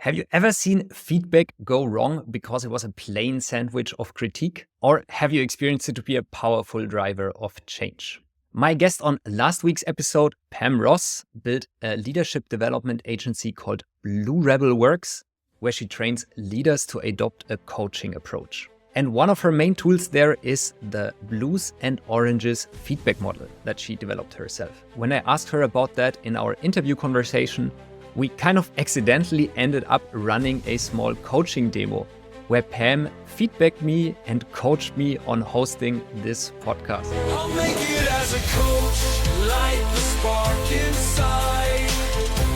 Have you ever seen feedback go wrong because it was a plain sandwich of critique? Or have you experienced it to be a powerful driver of change? My guest on last week's episode, Pam Ross, built a leadership development agency called Blue Rebel Works, where she trains leaders to adopt a coaching approach. And one of her main tools there is the blues and oranges feedback model that she developed herself. When I asked her about that in our interview conversation, we kind of accidentally ended up running a small coaching demo where Pam feedbacked me and coached me on hosting this podcast. I'll make it as a coach, light the spark inside,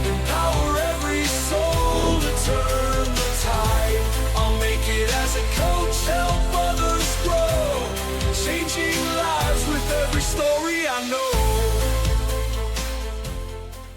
empower every soul to turn the tide. I'll make it as a coach, help others grow, changing lives with every story I know.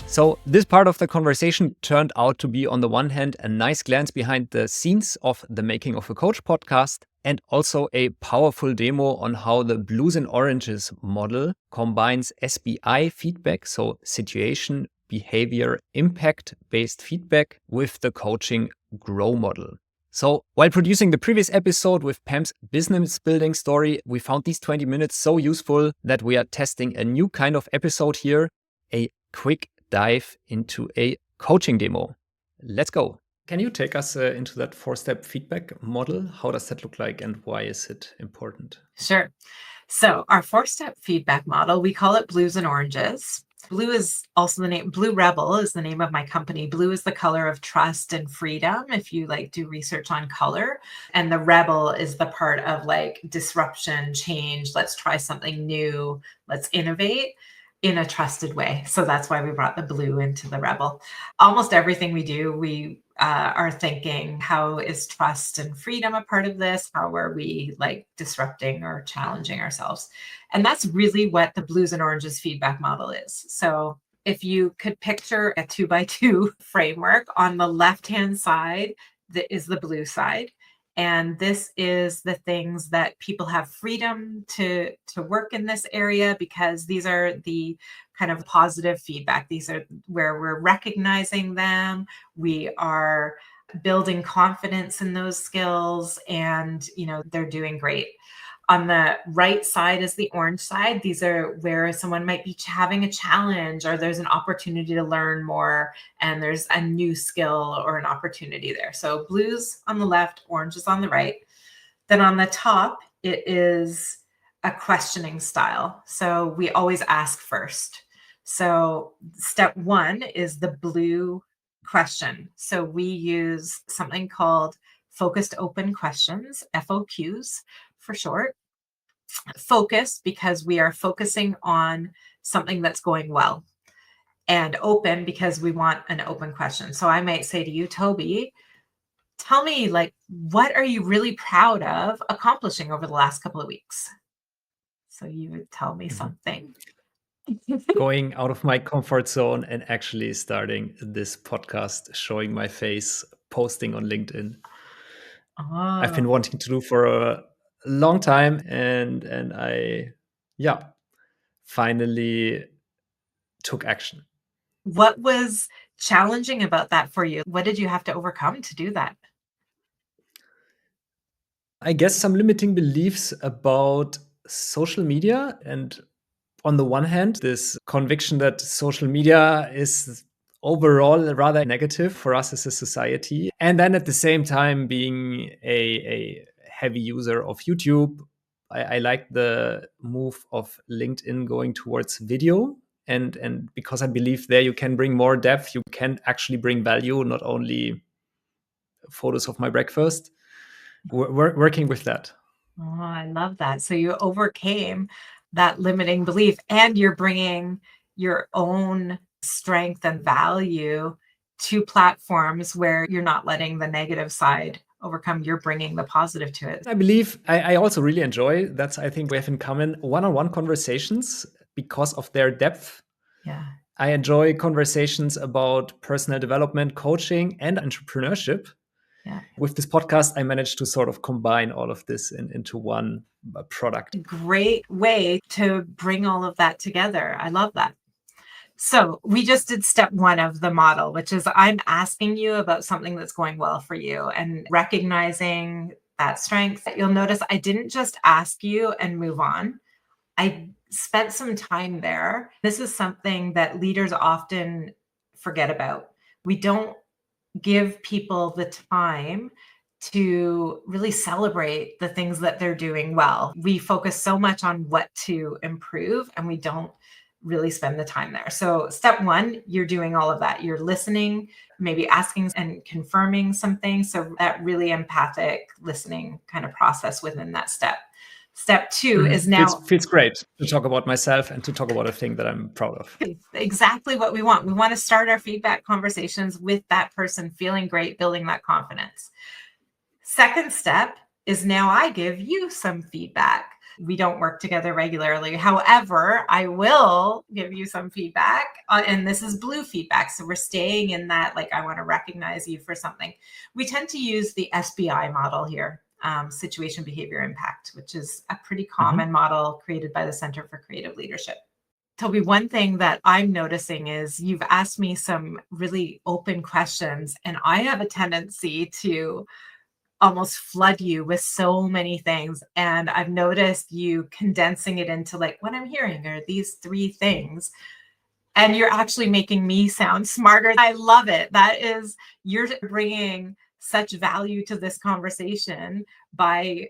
So this part of the conversation turned out to be, on the one hand, a nice glance behind the scenes of the Making of a Coach podcast, and also a powerful demo on how the Blues and Oranges model combines SBI feedback, so situation, behavior, impact-based feedback, with the coaching GROW model. So while producing the previous episode with Pam's business building story, we found these 20 minutes so useful that we are testing a new kind of episode here, a quick dive into a coaching demo. Let's go. Can you take us into that 4-step feedback model? How does that look like and why is it important? Sure. So our 4-step feedback model, we call it Blues and Oranges. Blue is also the name, Blue Rebel is the name of my company. Blue is the color of trust and freedom, if you do research on color. And the rebel is the part of disruption, change, let's try something new, let's innovate in a trusted way. So that's why we brought the blue into the rebel. Almost everything we do, we are thinking, how is trust and freedom a part of this? How are we disrupting or challenging ourselves? And that's really what the Blues and Oranges feedback model is. So if you could picture a 2x2 framework, on the left-hand side, that is the blue side. And this is the things that people have freedom to work in this area, because these are the kind of positive feedback. These are where we're recognizing them. We are building confidence in those skills, and they're doing great. On the right side is the orange side. These are where someone might be having a challenge, or there's an opportunity to learn more, and there's a new skill or an opportunity there. So blues on the left, oranges on the right. Then on the top, it is a questioning style. So we always ask first. So step 1 is the blue question. So we use something called focused open questions, FOQs for short. Focused because we are focusing on something that's going well, and open because we want an open question. So I might say to you, Tobi, tell me, what are you really proud of accomplishing over the last couple of weeks? So you would tell me something. Going out of my comfort zone and actually starting this podcast, showing my face, posting on LinkedIn. I've been wanting to do for a long time, and I finally took action. What was challenging about that for you? What did you have to overcome to do that? I guess some limiting beliefs about social media, and on the one hand, this conviction that social media is overall rather negative for us as a society. And then at the same time, being a heavy user of YouTube, I like the move of LinkedIn going towards video. And because I believe there you can bring more depth, you can actually bring value, not only photos of my breakfast. Working with that. Oh, I love that. So you overcame that limiting belief, and you're bringing your own strength and value to platforms where you're not letting the negative side overcome. You're bringing the positive to it. I believe I also really enjoy, that's I think we have in common, one-on-one conversations because of their depth. Yeah. I enjoy conversations about personal development, coaching, and entrepreneurship. Yeah. With this podcast, I managed to sort of combine all of this into one product. Great way to bring all of that together. I love that. So we just did step 1 of the model, which is I'm asking you about something that's going well for you and recognizing that strength. You'll notice I didn't just ask you and move on. I spent some time there. This is something that leaders often forget about. We don't give people the time to really celebrate the things that they're doing well. We focus so much on what to improve and we don't really spend the time there. So, step 1, you're doing all of that. You're listening, maybe asking and confirming something. So, that really empathic listening kind of process within that step. Step 2 is now feels great to talk about myself and to talk about a thing that I'm proud of. exactly what we want. We want to start our feedback conversations with that person feeling great, building that confidence. Second step is now I give you some feedback. We don't work together regularly. However, I will give you some feedback. And this is blue feedback. So we're staying in that, like, I want to recognize you for something. We tend to use the SBI model here, situation, behavior, impact, which is a pretty common model created by the Center for Creative Leadership. Toby, one thing that I'm noticing is you've asked me some really open questions, and I have a tendency to almost flood you with so many things. And I've noticed you condensing it into, like, what I'm hearing are these 3 things. And you're actually making me sound smarter. I love it. That is, you're bringing such value to this conversation by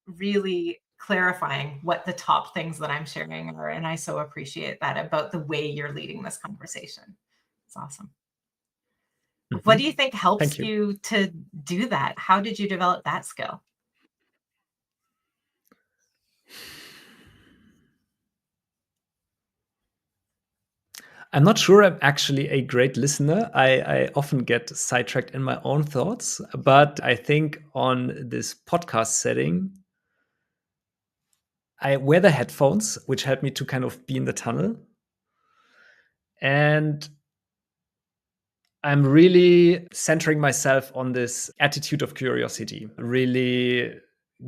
really clarifying what the top things that I'm sharing are. And I so appreciate that about the way you're leading this conversation. It's awesome. What do you think helps you to do that? How did you develop that skill? I'm not sure I'm actually a great listener. I often get sidetracked in my own thoughts, but I think on this podcast setting, I wear the headphones, which help me to kind of be in the tunnel. And I'm really centering myself on this attitude of curiosity, really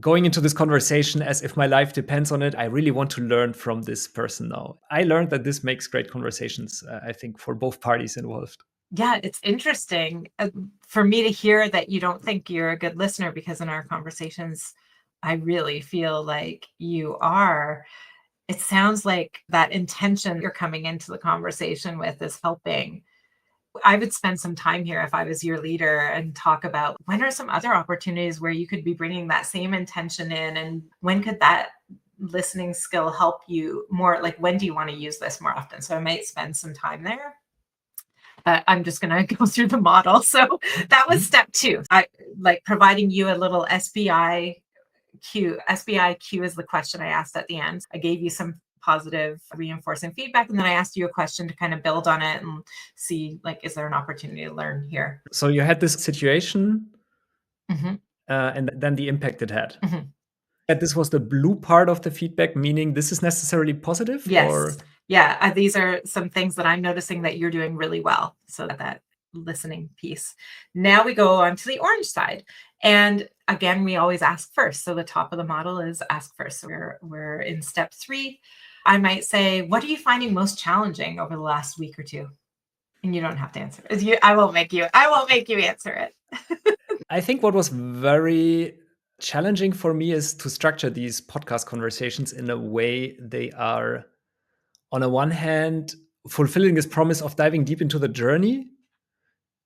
going into this conversation as if my life depends on it. I really want to learn from this person now. I learned that this makes great conversations, I think, for both parties involved. Yeah, it's interesting for me to hear that you don't think you're a good listener, because in our conversations, I really feel like you are. It sounds like that intention you're coming into the conversation with is helping. I would spend some time here if I was your leader and talk about when are some other opportunities where you could be bringing that same intention in, and when could that listening skill help you more? Like, when do you want to use this more often? So I might spend some time there. But I'm just going to go through the model. So that was step 2. I like providing you a little SBI Q. SBI Q is the question I asked at the end. I gave you some positive reinforcing feedback, and then I asked you a question to kind of build on it and see, like, is there an opportunity to learn here? So you had this situation, and then the impact it had. And this was the blue part of the feedback, meaning this is necessarily positive? Yes. Or? Yeah, these are some things that I'm noticing that you're doing really well. So that listening piece. Now we go on to the orange side. And again, we always ask first. So the top of the model is ask first. So we're in step 3. I might say, what are you finding most challenging over the last week or 2? And you don't have to answer. I won't make you answer it. I think what was very challenging for me is to structure these podcast conversations in a way they are, on the one hand, fulfilling this promise of diving deep into the journey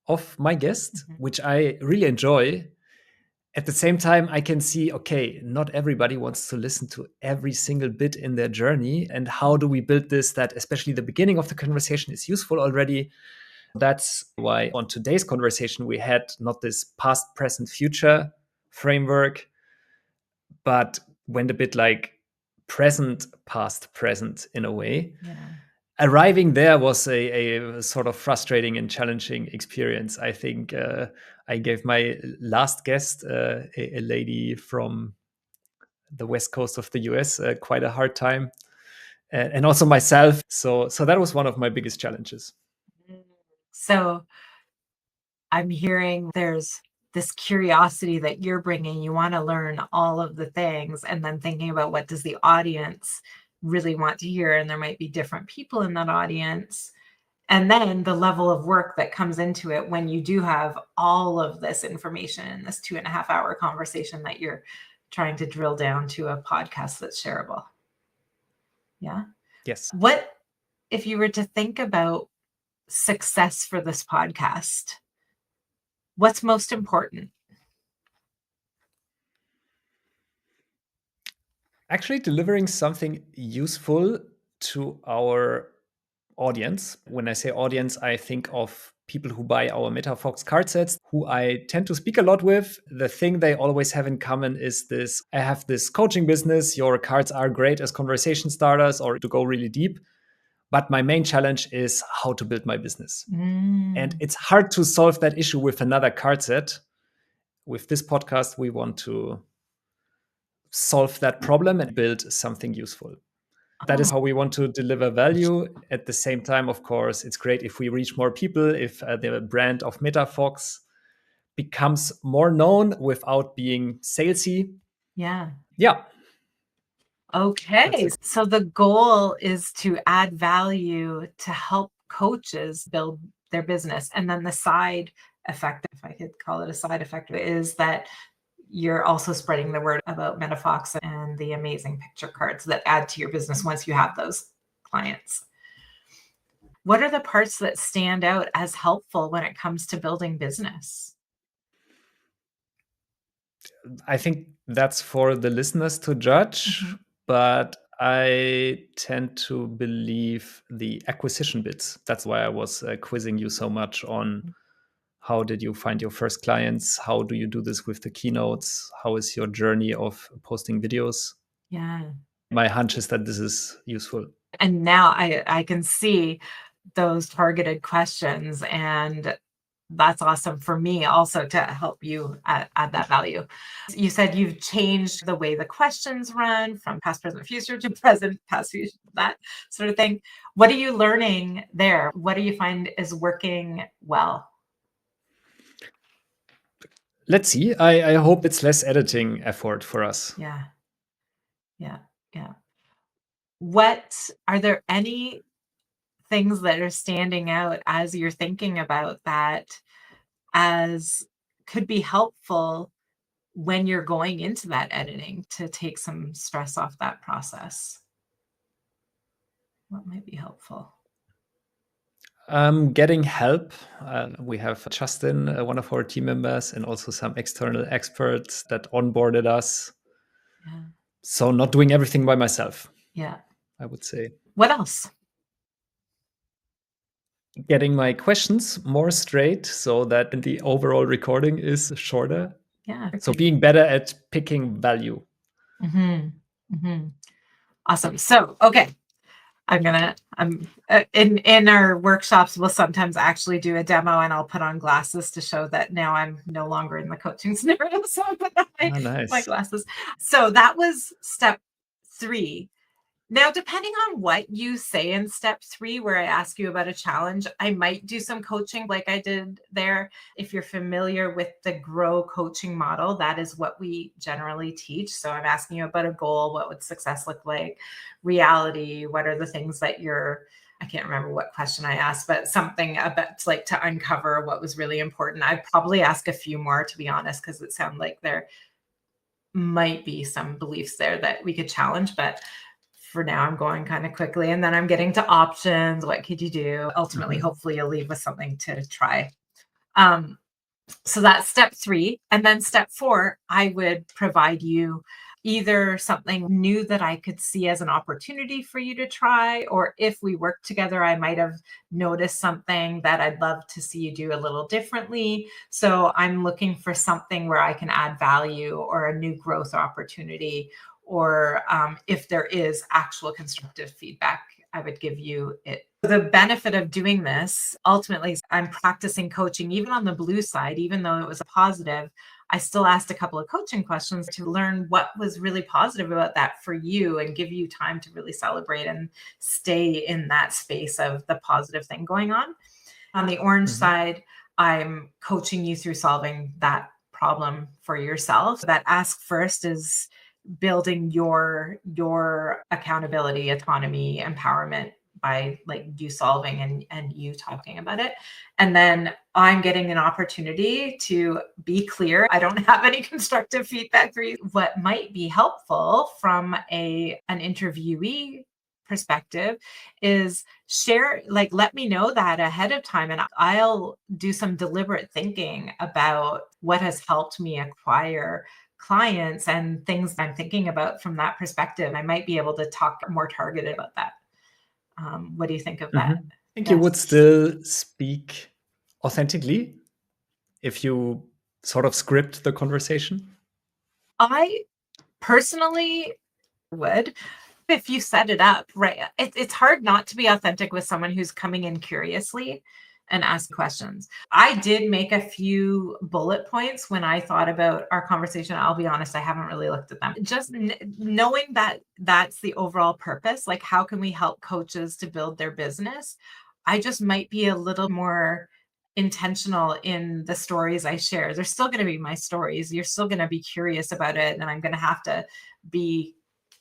of my guest, which I really enjoy. At the same time, I can see, okay, not everybody wants to listen to every single bit in their journey. And how do we build this that especially the beginning of the conversation is useful already? That's why on today's conversation, we had not this past, present, future framework, but went a bit like present, past, present in a way. Yeah. Arriving there was a sort of frustrating and challenging experience. I think I gave my last guest, a lady from the west coast of the US, quite a hard time, and also myself. So that was one of my biggest challenges. So I'm hearing there's this curiosity that you're bringing. You want to learn all of the things, and then thinking about what does the audience really want to hear. And there might be different people in that audience. And then the level of work that comes into it when you do have all of this information in this 2.5 hour conversation that you're trying to drill down to a podcast that's shareable. Yeah. Yes. What, if you were to think about success for this podcast, what's most important? Actually, delivering something useful to our audience. When I say audience, I think of people who buy our metaFox card sets, who I tend to speak a lot with. The thing they always have in common is this: I have this coaching business. Your cards are great as conversation starters or to go really deep. But my main challenge is how to build my business. And it's hard to solve that issue with another card set. With this podcast, we want to solve that problem and build something useful. That is how we want to deliver value. At the same time, of course, it's great if we reach more people, if the brand of metaFox becomes more known without being salesy. Yeah. Yeah. Okay. So the goal is to add value to help coaches build their business. And then the side effect, if I could call it a side effect, is that you're also spreading the word about metaFox and the amazing picture cards that add to your business once you have those clients. What are the parts that stand out as helpful when it comes to building business? I think that's for the listeners to judge, but I tend to believe the acquisition bits. That's why I was quizzing you so much on how did you find your first clients? How do you do this with the keynotes? How is your journey of posting videos? Yeah. My hunch is that this is useful. And now I can see those targeted questions, and that's awesome for me also to help you add that value. You said you've changed the way the questions run from past, present, future to present, past, future, that sort of thing. What are you learning there? What do you find is working well? Let's see. I hope it's less editing effort for us. Yeah. Yeah. Yeah. What are there any things that are standing out as you're thinking about that as could be helpful when you're going into that editing to take some stress off that process? What might be helpful? Getting help. We have Justin, one of our team members, and also some external experts that onboarded us. Yeah. So not doing everything by myself, Yeah. I would say. What else? Getting my questions more straight so that the overall recording is shorter. Yeah. So being better at picking value. Awesome. So, okay. I'm in our workshops, we'll sometimes actually do a demo and I'll put on glasses to show that now I'm no longer in the coaching scenario. So I put on my glasses. So that was step 3. Now, depending on what you say in step 3, where I ask you about a challenge, I might do some coaching like I did there. If you're familiar with the GROW coaching model, that is what we generally teach. So I'm asking you about a goal. What would success look like? Reality. What are the things that I can't remember what question I asked, but something about like to uncover what was really important. I'd probably ask a few more, to be honest, because it sounded like there might be some beliefs there that we could challenge, but for now, I'm going kind of quickly, and then I'm getting to options. What could you do? Ultimately, hopefully you'll leave with something to try. So that's step 3. And then step 4, I would provide you either something new that I could see as an opportunity for you to try, or if we work together, I might have noticed something that I'd love to see you do a little differently. So I'm looking for something where I can add value or a new growth opportunity, or if there is actual constructive feedback, I would give you it. The benefit of doing this, ultimately, is I'm practicing coaching, even on the blue side, even though it was a positive, I still asked a couple of coaching questions to learn what was really positive about that for you and give you time to really celebrate and stay in that space of the positive thing going on. On the orange side, I'm coaching you through solving that problem for yourself. That ask first is building your accountability, autonomy, empowerment by like you solving and you talking about it. And then I'm getting an opportunity to be clear. I don't have any constructive feedback for you. What might be helpful from an interviewee perspective is share, like, let me know that ahead of time, and I'll do some deliberate thinking about what has helped me acquire clients and things I'm thinking about from that perspective. I might be able to talk more targeted about that. What do you think of that? I think you Yes. would still speak authentically if you sort of script the conversation. I personally would, if you set it up right. It's hard not to be authentic with someone who's coming in curiously and ask questions. I did make a few bullet points when I thought about our conversation. I'll be honest, I haven't really looked at them. Just knowing that that's the overall purpose, like how can we help coaches to build their business? I just might be a little more intentional in the stories I share. They're still going to be my stories. You're still going to be curious about it, and I'm going to have to be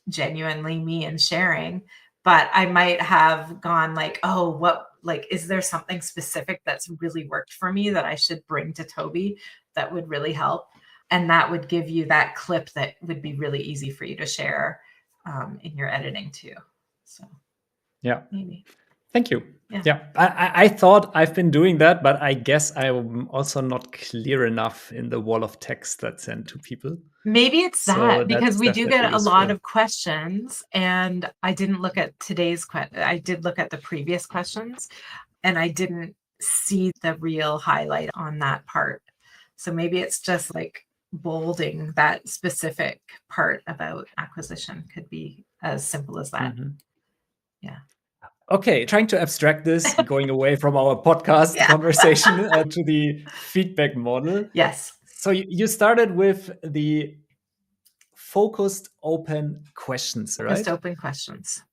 genuinely me and sharing. But I might have gone like, oh, what, like, is there something specific that's really worked for me that I should bring to Tobi that would really help? And that would give you that clip that would be really easy for you to share in your editing too. So Yeah. maybe. Thank you. Yeah. I thought I've been doing that, but I guess I'm also not clear enough in the wall of text that's sent to people. Maybe it's So that, because that's we do get definitely a lot useful. of questions, and I didn't look at today's I did look at the previous questions, and I didn't see the real highlight on that part. So maybe it's just like bolding that specific part about acquisition could be as simple as that. Yeah. Okay, trying to abstract this, going away from our podcast Yeah. conversation to the feedback model. Yes. So you started with the focused open questions, right? Just open questions.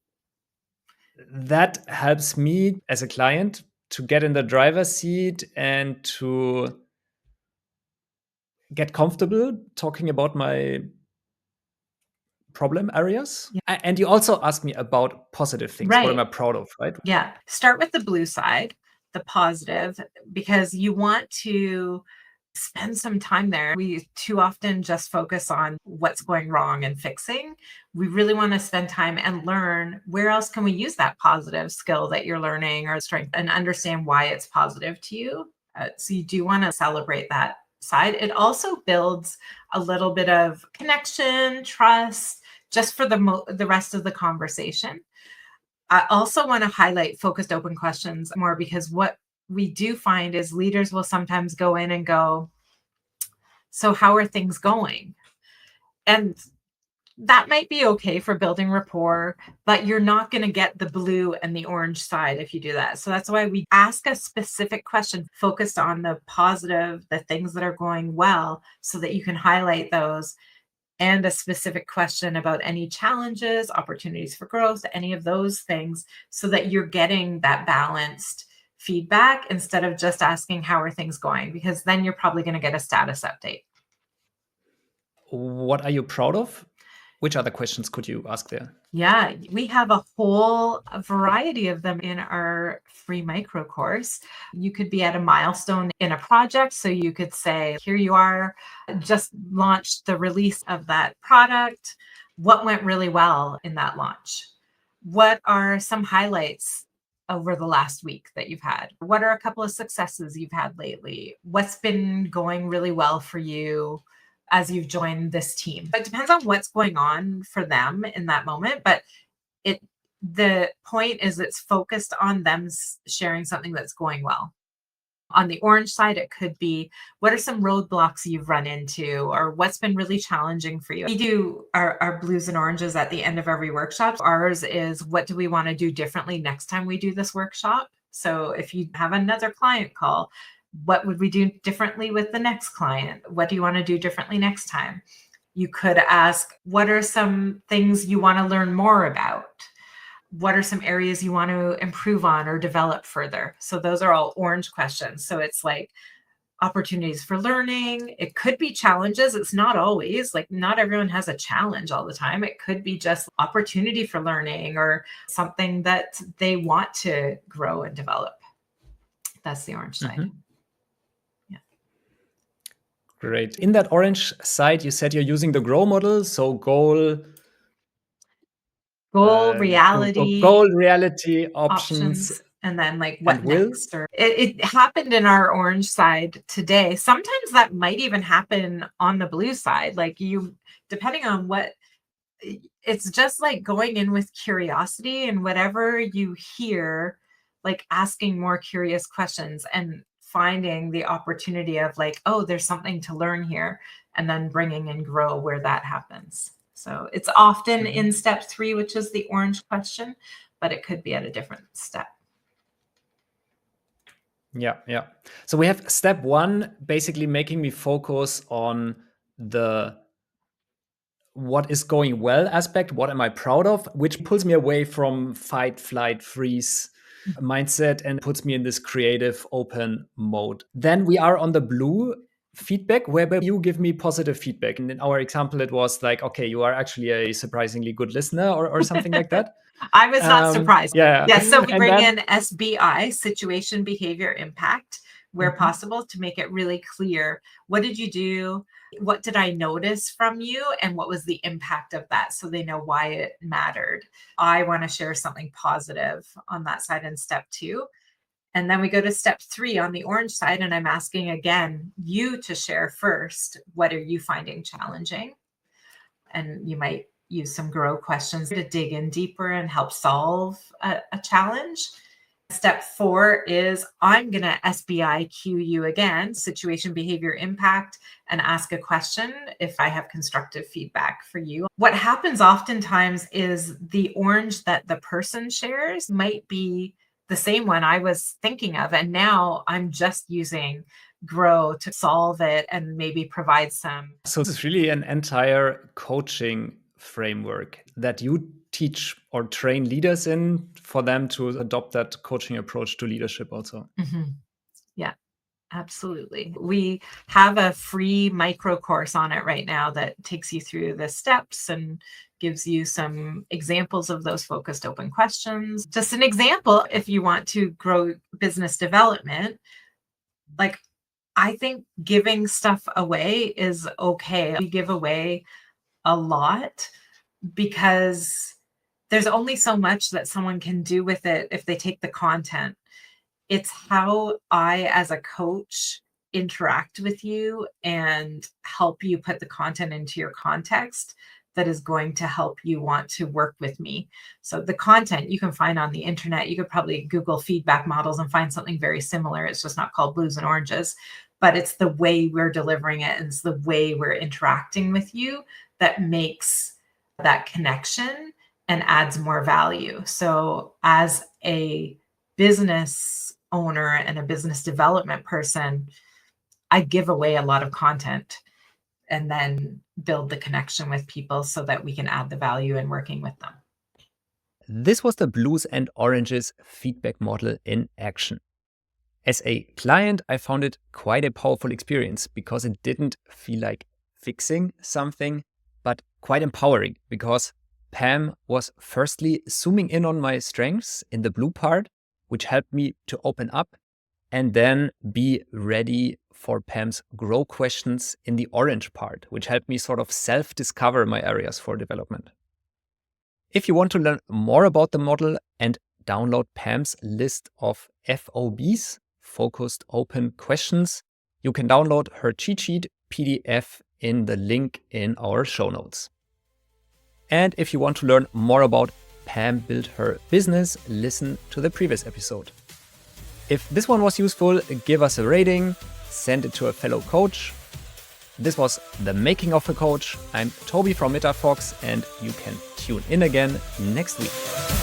That helps me as a client to get in the driver's seat and to get comfortable talking about my problem areas. Yeah. And you also asked me about positive things. What am Right. I proud of, right? Yeah. Start with the blue side, the positive, because you want to spend some time there. We too often just focus on what's going wrong and fixing. We really want to spend time and learn where else can we use that positive skill that you're learning or strength, and understand why it's positive to you. So you do want to celebrate that side. It also builds a little bit of connection, trust, just for the rest of the conversation. I also want to highlight focused open questions more, because what we do find is leaders will sometimes go in and go, so how are things going? And that might be okay for building rapport, but you're not going to get the blue and the orange side if you do that. So that's why we ask a specific question focused on the positive, the things that are going well, so that you can highlight those, and a specific question about any challenges, opportunities for growth, any of those things, so that you're getting that balanced feedback instead of just asking how are things going, because then you're probably going to get a status update. What are you proud of? Which other questions could you ask there? Yeah, we have a whole variety of them in our free micro course. You could be at a milestone in a project. So you could say, here you are, just launched the release of that product. What went really well in that launch? What are some highlights over the last week that you've had? What are a couple of successes you've had lately? What's been going really well for you as you've joined this team? It depends on what's going on for them in that moment, but the point is it's focused on them sharing something that's going well. On the orange side, it could be, what are some roadblocks you've run into, or what's been really challenging for you? We do our blues and oranges at the end of every workshop. Ours is, what do we want to do differently next time we do this workshop? So if you have another client call, what would we do differently with the next client? What do you want to do differently next time? You could ask, what are some things you want to learn more about? What are some areas you want to improve on or develop further? So those are all orange questions. So it's like, opportunities for learning. It could be challenges. It's not always like not everyone has a challenge all the time. It could be just opportunity for learning or something that they want to grow and develop. That's the orange side. Yeah. Great. In that orange side, you said you're using the GROW model. So goal, reality, options, and then like what and will. next. Or it happened in our orange side today. Sometimes that might even happen on the blue side. Like you, depending on what, it's just like going in with curiosity and whatever you hear, like asking more curious questions and finding the opportunity of like, oh, there's something to learn here, and then bringing in GROW where that happens. So it's often in step 3, which is the orange question, but it could be at a different step. Yeah. So we have step 1, basically making me focus on the what is going well aspect, what am I proud of, which pulls me away from fight, flight, freeze mindset and puts me in this creative, open mode. Then we are on the blue feedback, where you give me positive feedback. And in our example, it was like, okay, you are actually a surprisingly good listener or something like that. I was not surprised. Yeah. So we bring in SBI, situation, behavior, impact, where possible, to make it really clear. What did you do? What did I notice from you? And what was the impact of that? So they know why it mattered. I want to share something positive on that side in step 2. And then we go to step 3 on the orange side. And I'm asking again, you to share first. What are you finding challenging? And you might use some GROW questions to dig in deeper and help solve a challenge. Step 4 is I'm going to SBIQ you again, situation, behavior, impact, and ask a question if I have constructive feedback for you. What happens oftentimes is the orange that the person shares might be the same one I was thinking of. And now I'm just using GROW to solve it and maybe provide some. So this is really an entire coaching framework that you teach or train leaders in for them to adopt that coaching approach to leadership also. Yeah, absolutely. We have a free micro course on it right now that takes you through the steps and gives you some examples of those focused open questions. Just an example, if you want to grow business development, like I think giving stuff away is okay. We give away a lot because there's only so much that someone can do with it if they take the content. It's how I, as a coach, interact with you and help you put the content into your context that is going to help you want to work with me. So the content you can find on the internet. You could probably Google feedback models and find something very similar. It's just not called blues and oranges, but it's the way we're delivering it and it's the way we're interacting with you that makes that connection and adds more value. So as a business owner and a business development person, I give away a lot of content and then build the connection with people so that we can add the value in working with them. This was the blues and oranges feedback model in action. As a client, I found it quite a powerful experience because it didn't feel like fixing something, but quite empowering because Pam was firstly zooming in on my strengths in the blue part, which helped me to open up and then be ready for Pam's GROW questions in the orange part, which helped me sort of self-discover my areas for development. If you want to learn more about the model and download Pam's list of FOBs, focused open questions, you can download her cheat sheet PDF in the link in our show notes. And if you want to learn more about Pam build her business, listen to the previous episode. If this one was useful, give us a rating, send it to a fellow coach. This was The Making of a Coach. I'm Tobi from metaFox, and you can tune in again next week.